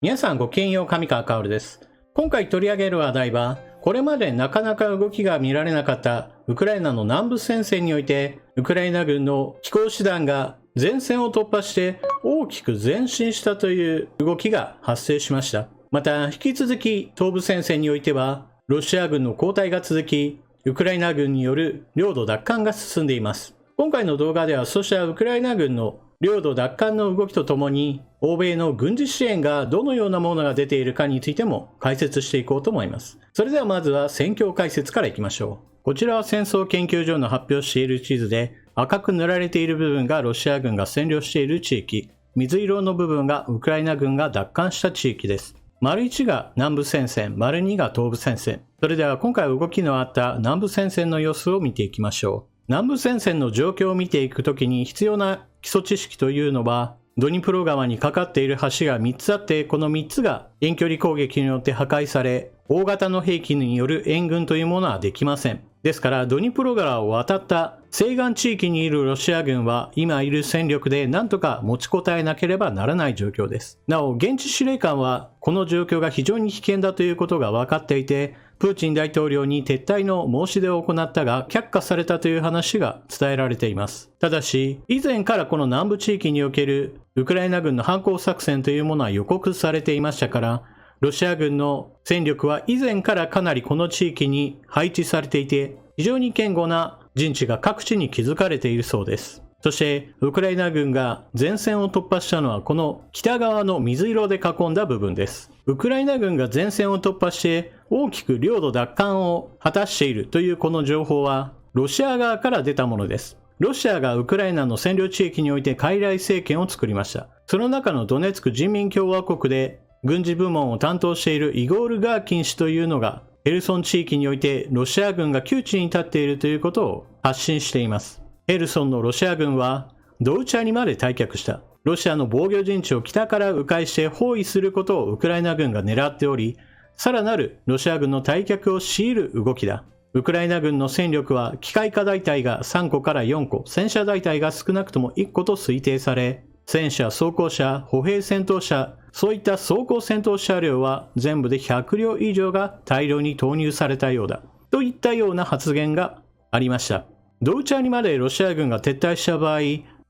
皆さんごきげんよう、上川薫です。今回取り上げる話題は、これまでなかなか動きが見られなかったウクライナの南部戦線において、ウクライナ軍の機甲師団が前線を突破して大きく前進したという動きが発生しました。また、引き続き東部戦線においては、ロシア軍の後退が続き、ウクライナ軍による領土奪還が進んでいます。今回の動画では、そうしたウクライナ軍の領土奪還の動きとともに、欧米の軍事支援がどのようなものが出ているかについても解説していこうと思います。それではまずは戦況解説からいきましょう。こちらは戦争研究所の発表している地図で、赤く塗られている部分がロシア軍が占領している地域、水色の部分がウクライナ軍が奪還した地域です。丸1が南部戦線、丸2が東部戦線。それでは今回動きのあった南部戦線の様子を見ていきましょう。南部戦線の状況を見ていくときに必要な基礎知識というのは、ドニプロ川にかかっている橋が3つあって、この3つが遠距離攻撃によって破壊され、大型の兵器による援軍というものはできません。ですから、ドニプロ川を渡った西岸地域にいるロシア軍は、今いる戦力で何とか持ちこたえなければならない状況です。なお、現地司令官は、この状況が非常に危険だということが分かっていて、プーチン大統領に撤退の申し出を行ったが却下されたという話が伝えられています。ただし、以前からこの南部地域におけるウクライナ軍の反攻作戦というものは予告されていましたから、ロシア軍の戦力は以前からかなりこの地域に配置されていて、非常に堅固な陣地が各地に築かれているそうです。そして、ウクライナ軍が前線を突破したのはこの北側の水色で囲んだ部分です。ウクライナ軍が前線を突破して大きく領土奪還を果たしているというこの情報はロシア側から出たものです。ロシアがウクライナの占領地域において傀儡政権を作りました。その中のドネツク人民共和国で軍事部門を担当しているイゴール・ガーキン氏というのがヘルソン地域においてロシア軍が窮地に立っているということを発信しています。ヘルソンのロシア軍はドウチャにまで退却した。ロシアの防御陣地を北から迂回して包囲することをウクライナ軍が狙っており、さらなるロシア軍の退却を強いる動きだ。ウクライナ軍の戦力は機械化大隊が3個から4個、戦車大隊が少なくとも1個と推定され、戦車、装甲車、歩兵戦闘車、そういった装甲戦闘車両は全部で100両以上が大量に投入されたようだ。といったような発言がありました。ドウチャにまでロシア軍が撤退した場合、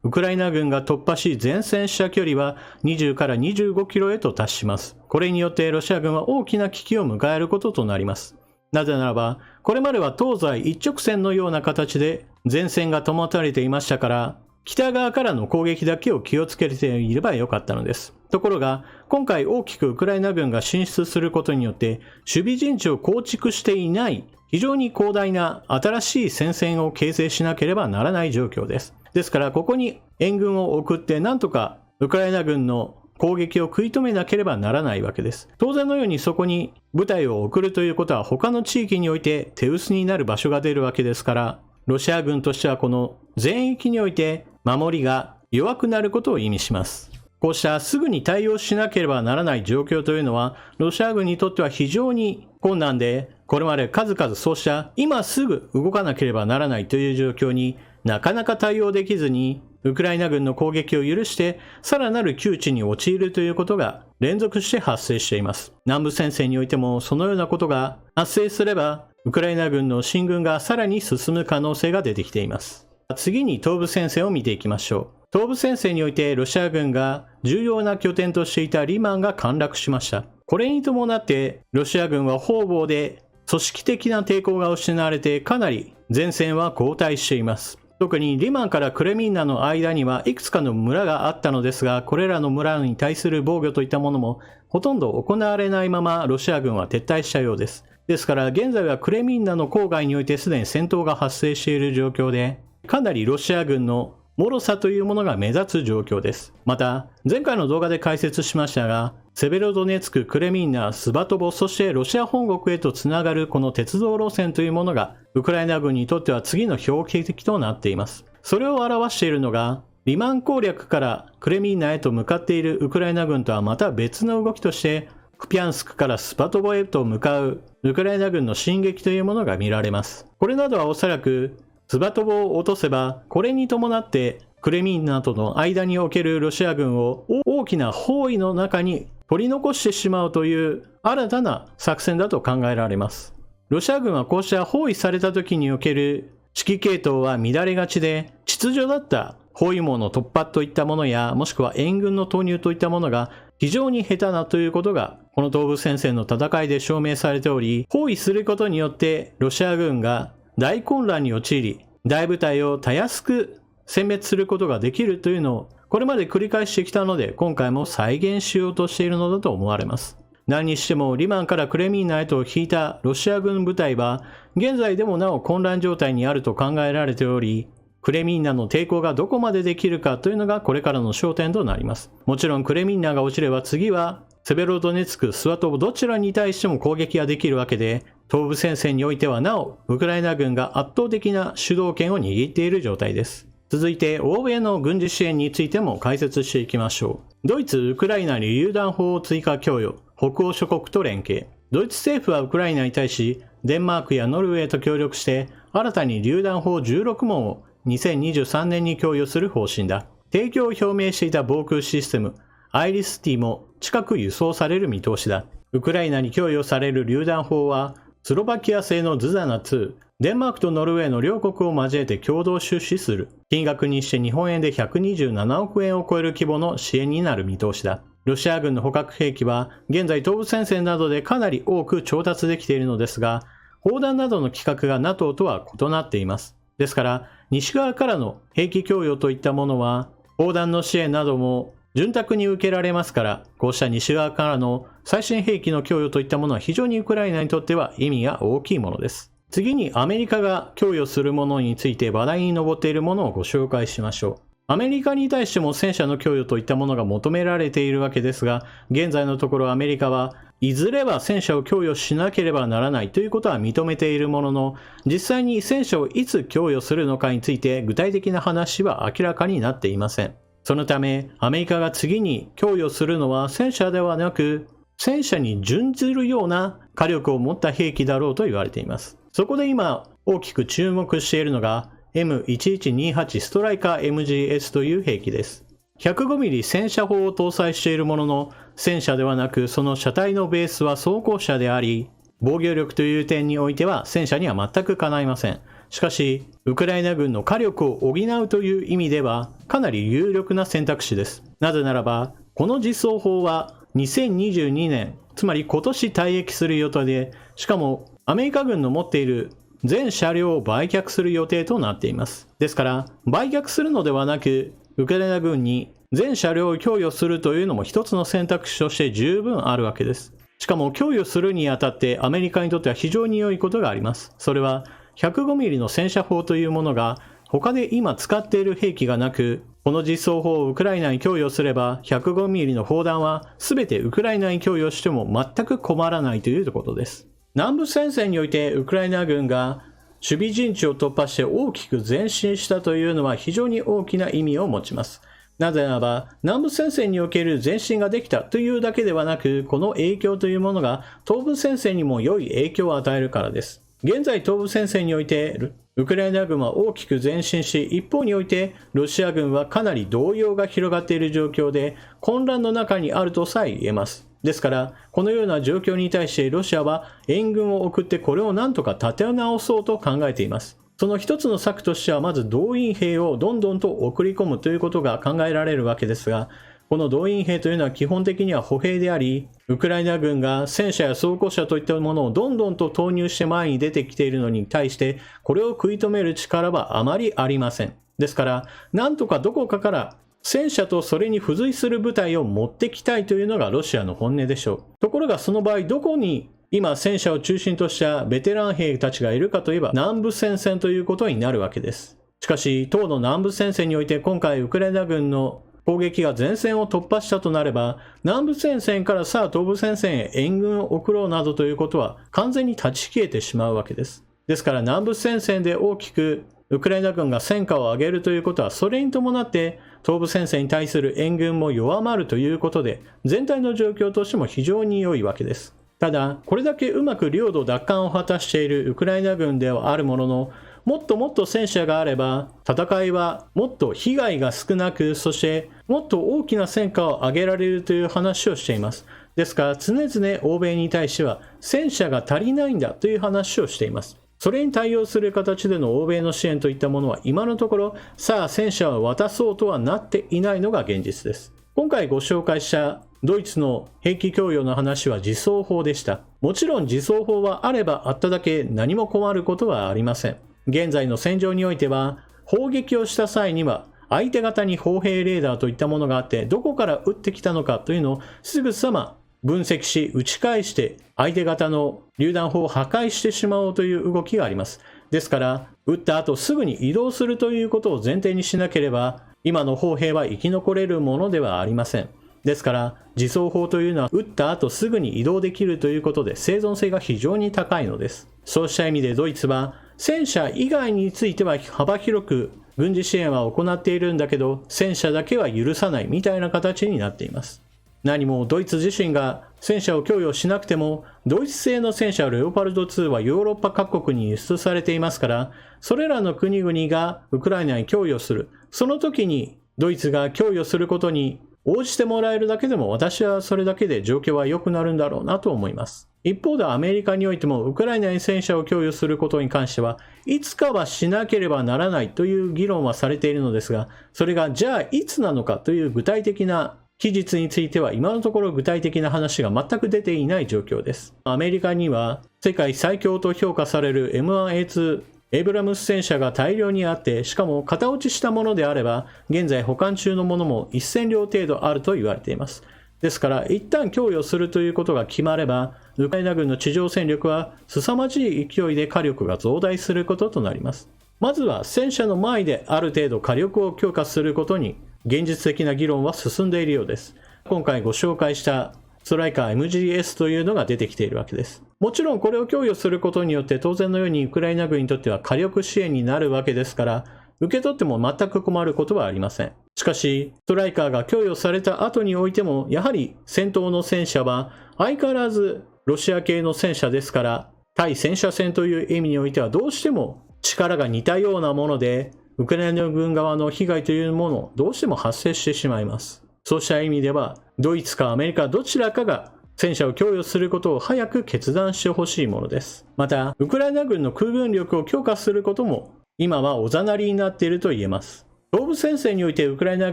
ウクライナ軍が突破し前線した距離は20から25キロへと達します。これによってロシア軍は大きな危機を迎えることとなります。なぜならば、これまでは東西一直線のような形で前線が保たれていましたから、北側からの攻撃だけを気をつけていればよかったのです。ところが、今回大きくウクライナ軍が進出することによって、守備陣地を構築していない非常に広大な新しい戦線を形成しなければならない状況です。ですからここに援軍を送ってなんとかウクライナ軍の攻撃を食い止めなければならないわけです。当然のようにそこに部隊を送るということは他の地域において手薄になる場所が出るわけですから、ロシア軍としてはこの全域において守りが弱くなることを意味します。こうしたすぐに対応しなければならない状況というのはロシア軍にとっては非常に困難で、これまで数々そうした今すぐ動かなければならないという状況になかなか対応できずに、ウクライナ軍の攻撃を許してさらなる窮地に陥るということが連続して発生しています。南部戦線においてもそのようなことが発生すれば、ウクライナ軍の進軍がさらに進む可能性が出てきています。次に東部戦線を見ていきましょう。東部戦線においてロシア軍が重要な拠点としていたリマンが陥落しました。これに伴ってロシア軍は方々で組織的な抵抗が失われてかなり前線は後退しています。特にリマンからクレミンナの間にはいくつかの村があったのですが、これらの村に対する防御といったものもほとんど行われないままロシア軍は撤退したようです。ですから現在はクレミンナの郊外においてすでに戦闘が発生している状況で、かなりロシア軍の脆さというものが目立つ状況です。また、前回の動画で解説しましたが、セベロドネツク、クレミンナ、スバトボ、そしてロシア本国へとつながるこの鉄道路線というものが、ウクライナ軍にとっては次の標的となっています。それを表しているのが、リマン攻略からクレミンナへと向かっているウクライナ軍とはまた別の動きとして、クピャンスクからスバトボへと向かうウクライナ軍の進撃というものが見られます。これなどはおそらく、スバトボを落とせば、これに伴ってクレミンナとの間におけるロシア軍を大きな包囲の中に取り残してしまうという新たな作戦だと考えられます。ロシア軍はこうした包囲された時における指揮系統は乱れがちで、秩序だった包囲網の突破といったものや、もしくは援軍の投入といったものが非常に下手なということが、この東部戦線の戦いで証明されており、包囲することによってロシア軍が大混乱に陥り、大部隊をたやすく殲滅することができるというのを、これまで繰り返してきたので、今回も再現しようとしているのだと思われます。何にしてもリマンからクレミンナへと引いたロシア軍部隊は、現在でもなお混乱状態にあると考えられており、クレミンナの抵抗がどこまでできるかというのがこれからの焦点となります。もちろんクレミンナが落ちれば次はセベロドネツク、スワトボどちらに対しても攻撃ができるわけで、東部戦線においてはなおウクライナ軍が圧倒的な主導権を握っている状態です。続いて欧米の軍事支援についても解説していきましょう。ドイツ、ウクライナに榴弾砲を追加供与、北欧諸国と連携。ドイツ政府はウクライナに対し、デンマークやノルウェーと協力して、新たに榴弾砲16門を2023年に供与する方針だ。提供を表明していた防空システム、アイリスティも近く輸送される見通しだ。ウクライナに供与される榴弾砲は、スロバキア製のズザナ2、デンマークとノルウェーの両国を交えて共同出資する。金額にして日本円で127億円を超える規模の支援になる見通しだ。ロシア軍の捕獲兵器は現在東部戦線などでかなり多く調達できているのですが、砲弾などの規格が NATO とは異なっています。ですから、西側からの兵器供与といったものは、砲弾の支援なども潤沢に受けられますから、こうした西側からの最新兵器の供与といったものは非常にウクライナにとっては意味が大きいものです。次にアメリカが供与するものについて話題に上っているものをご紹介しましょう。アメリカに対しても戦車の供与といったものが求められているわけですが、現在のところアメリカはいずれは戦車を供与しなければならないということは認めているものの、実際に戦車をいつ供与するのかについて具体的な話は明らかになっていません。そのため、アメリカが次に供与するのは戦車ではなく、戦車に準ずるような火力を持った兵器だろうと言われています。そこで今大きく注目しているのが M1128 ストライカー MGS という兵器です。105mm 戦車砲を搭載しているものの、戦車ではなくその車体のベースは装甲車であり、防御力という点においては戦車には全くかないません。しかし、ウクライナ軍の火力を補うという意味ではかなり有力な選択肢です。なぜならば、この実装砲は2022年、つまり今年退役する予定で、しかもアメリカ軍の持っている全車両を売却する予定となっています。ですから、売却するのではなく、ウクライナ軍に全車両を供与するというのも一つの選択肢として十分あるわけです。しかも供与するにあたってアメリカにとっては非常に良いことがあります。それは 105mm の戦車砲というものが他で今使っている兵器がなく、この実装砲をウクライナに供与すれば 105mm の砲弾は全てウクライナに供与しても全く困らないということです。南部戦線においてウクライナ軍が守備陣地を突破して大きく前進したというのは非常に大きな意味を持ちます。なぜならば、南部戦線における前進ができたというだけではなく、この影響というものが東部戦線にも良い影響を与えるからです。現在東部戦線において、ウクライナ軍は大きく前進し、一方においてロシア軍はかなり動揺が広がっている状況で、混乱の中にあるとさえ言えます。ですから、このような状況に対してロシアは援軍を送ってこれを何とか立て直そうと考えています。その一つの策としてはまず動員兵をどんどんと送り込むということが考えられるわけですが、この動員兵というのは基本的には歩兵であり、ウクライナ軍が戦車や装甲車といったものをどんどんと投入して前に出てきているのに対して、これを食い止める力はあまりありません。ですから、なんとかどこかから戦車とそれに付随する部隊を持ってきたいというのがロシアの本音でしょう。ところがその場合、どこに今戦車を中心としたベテラン兵たちがいるかといえば南部戦線ということになるわけです。しかし、当の南部戦線において今回ウクライナ軍の攻撃が前線を突破したとなれば、南部戦線からさあ東部戦線へ援軍を送ろうなどということは完全に断ち切れてしまうわけです。ですから南部戦線で大きくウクライナ軍が戦果を上げるということは、それに伴って東部戦線に対する援軍も弱まるということで、全体の状況としても非常に良いわけです。ただ、これだけうまく領土奪還を果たしているウクライナ軍ではあるものの、もっともっと戦車があれば、戦いはもっと被害が少なく、そしてもっと大きな戦果を上げられるという話をしています。ですから常々欧米に対しては戦車が足りないんだという話をしています。それに対応する形での欧米の支援といったものは今のところさあ戦車を渡そうとはなっていないのが現実です。今回ご紹介したドイツの兵器供与の話は自走砲でした。もちろん自走砲はあればあっただけ何も困ることはありません。現在の戦場においては砲撃をした際には相手方に砲兵レーダーといったものがあってどこから撃ってきたのかというのをすぐさま分析し打ち返して相手方の榴弾砲を破壊してしまおうという動きがあります。ですから撃った後すぐに移動するということを前提にしなければ今の砲兵は生き残れるものではありません。ですから自走砲というのは撃った後すぐに移動できるということで生存性が非常に高いのです。そうした意味でドイツは戦車以外については幅広く軍事支援は行っているんだけど戦車だけは許さないみたいな形になっています。何もドイツ自身が戦車を供与しなくてもドイツ製の戦車レオパルト2はヨーロッパ各国に輸出されていますから、それらの国々がウクライナに供与する、その時にドイツが供与することに応じてもらえるだけでも私はそれだけで状況は良くなるんだろうなと思います。一方でアメリカにおいてもウクライナに戦車を供与することに関してはいつかはしなければならないという議論はされているのですが、それがじゃあいつなのかという具体的な期日については今のところ具体的な話が全く出ていない状況です。アメリカには世界最強と評価される M1A2 エイブラムス戦車が大量にあって、しかも型落ちしたものであれば現在保管中のものも1000両程度あると言われています。ですから一旦供与するということが決まればウクライナ軍の地上戦力は凄まじい勢いで火力が増大することとなります。まずは戦車の前である程度火力を強化することに現実的な議論は進んでいるようです。今回ご紹介したストライカー MGS というのが出てきているわけです。もちろんこれを供与することによって当然のようにウクライナ軍にとっては火力支援になるわけですから、受け取っても全く困ることはありません。しかし、ストライカーが供与された後においても、やはり戦闘の戦車は相変わらずロシア系の戦車ですから、対戦車戦という意味においてはどうしても力が似たようなもので、ウクライナ軍側の被害というものどうしても発生してしまいます。そうした意味ではドイツかアメリカどちらかが戦車を供与することを早く決断してほしいものです。またウクライナ軍の空軍力を強化することも今はおざなりになっていると言えます。東部戦線においてウクライナ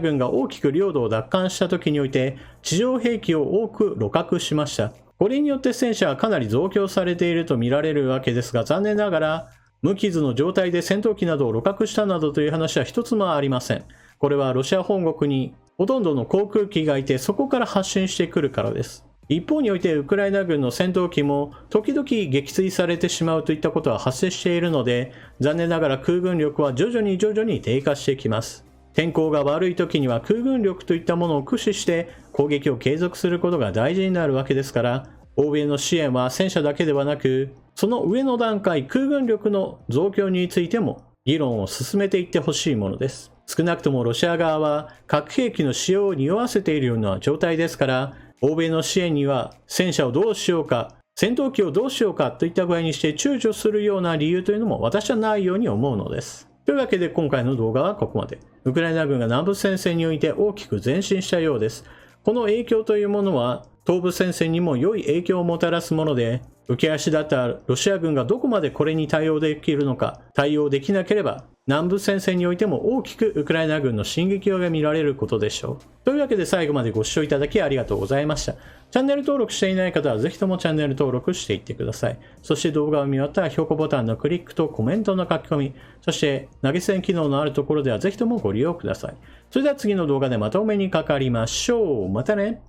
軍が大きく領土を奪還した時において地上兵器を多く鹵獲しました。これによって戦車はかなり増強されていると見られるわけですが、残念ながら無傷の状態で戦闘機などを鹵獲したなどという話は一つもありません。これはロシア本国にほとんどの航空機がいてそこから発進してくるからです。一方においてウクライナ軍の戦闘機も時々撃墜されてしまうといったことは発生しているので、残念ながら空軍力は徐々に低下してきます。天候が悪い時には空軍力といったものを駆使して攻撃を継続することが大事になるわけですから、欧米の支援は戦車だけではなく、その上の段階空軍力の増強についても議論を進めていってほしいものです。少なくともロシア側は核兵器の使用を匂わせているような状態ですから、欧米の支援には戦車をどうしようか、戦闘機をどうしようかといった具合にして躊躇するような理由というのも私はないように思うのです。というわけで今回の動画はここまで。ウクライナ軍が南部戦線において大きく前進したようです。この影響というものは東部戦線にも良い影響をもたらすもので、浮き足だったロシア軍がどこまでこれに対応できるのか、対応できなければ南部戦線においても大きくウクライナ軍の進撃が見られることでしょう。というわけで最後までご視聴いただきありがとうございました。チャンネル登録していない方はぜひともチャンネル登録していってください。そして動画を見終わったら評価ボタンのクリックとコメントの書き込み、そして投げ銭機能のあるところではぜひともご利用ください。それでは次の動画でまたお目にかかりましょう。またね。